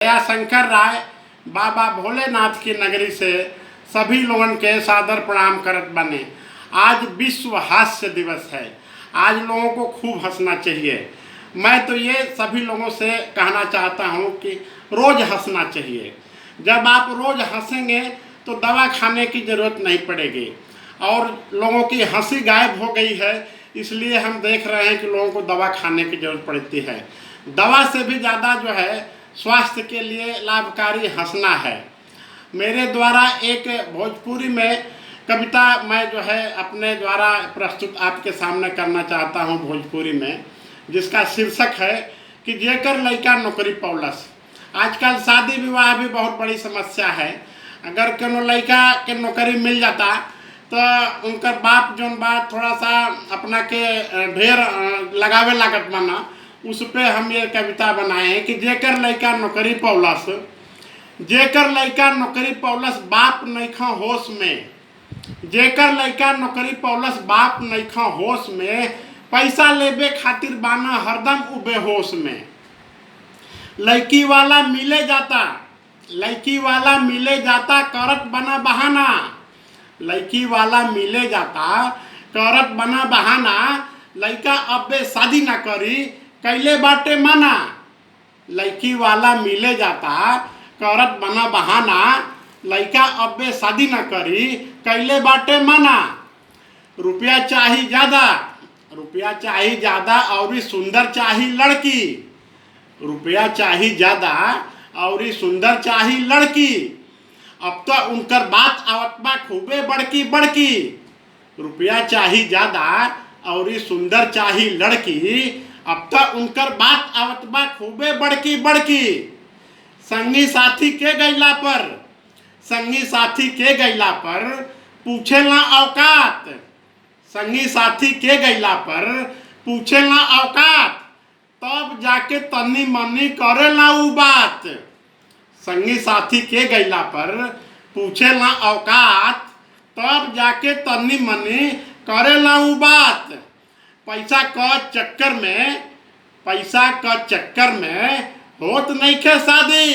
शंकर राय बाबा भोलेनाथ की नगरी से सभी लोगों के सादर प्रणाम करत बने। आज विश्व हास्य दिवस है। आज लोगों को खूब हंसना चाहिए। मैं तो ये सभी लोगों से कहना चाहता हूँ कि रोज़ हंसना चाहिए। जब आप रोज़ हंसेंगे तो दवा खाने की ज़रूरत नहीं पड़ेगी। और लोगों की हंसी गायब हो गई है, इसलिए हम देख रहे हैं कि लोगों को दवा खाने की ज़रूरत पड़ती है। दवा से भी ज़्यादा जो है स्वास्थ्य के लिए लाभकारी हंसना है। मेरे द्वारा एक भोजपुरी में कविता मैं जो है अपने द्वारा प्रस्तुत आपके सामने करना चाहता हूँ भोजपुरी में, जिसका शीर्षक है कि जेकर लइका नौकरी पौलस। आजकल शादी विवाह भी बहुत बड़ी समस्या है। अगर कोनो लइका के नौकरी मिल जाता तो उनकर बाप जौन बा थोड़ा सा अपना के ढेर लगावे लागत बना, उस पे हम ये कविता बनाए हैं कि जेकर लइका नौकरी पौलस, जेकर लइका नौकरी पौलस बाप नइखा होश में, जेकर लइका नौकरी पौलस बाप नइखा होश में, पैसा लेबे खातिर बाना हरदम उ बेहोश में। लड़की वाला मिले जाता, लड़की वाला मिले जाता करत बना बहाना, लड़की वाला मिले जाता करत बना बहाना, लड़का अबे शादी ना करी कैले बाटे मना। लड़की वाला मिले जाता करत बना बहाना, लड़का अबे शादी ना करी कैले बाटे मना। रुपया चाही ज़्यादा, रुपया चाही ज़्यादा और सुंदर चाही लड़की, रुपया चाही ज़्यादा और सुंदर चाही लड़की। अब तो उनकर बात आवत बा खूबे बड़की बड़की। रुपया चाही ज़्यादा और सुंदर चाही लड़की, अब तो उनकर बात आवत बा खूबे बड़की बड़की। संगी साथी के गैला पर, संगी साथी के गैला पर पूछेला औकात, संगी साथी के गैला पर पूछेला औकात, तब जाके तनी मनी करेला उ बात। संगी साथी के गैला पर पूछेला औकात, तब जाके तनी मनी करेला उ बात। पैसा का चक्कर में, पैसा का चक्कर में होत नइखे शादी,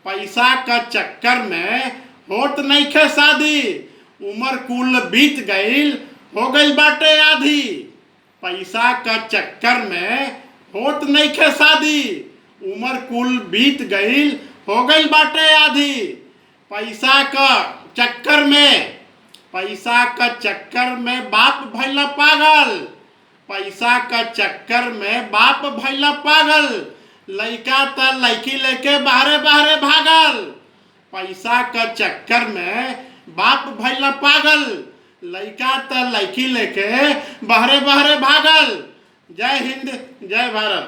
पैसा का चक्कर में होत नइखे शादी। उम्र कुल बीत गईल हो गई बाटे आधी, पैसा का चक्कर में होत नइखे शादी। उम्र कुल बीत गईल हो गई बाटे आधी। पैसा का चक्कर में, पैसा का चक्कर में बाप भइला पागल, पैसा का चक्कर में बाप भइला पागल। लइका त लइकी लेके बाहरे बाहरे भागल, पैसा का चक्कर में बाप भइला पागल। लइका त लइकी लेके बाहरे बाहरे भागल। जय हिंद, जय भारत।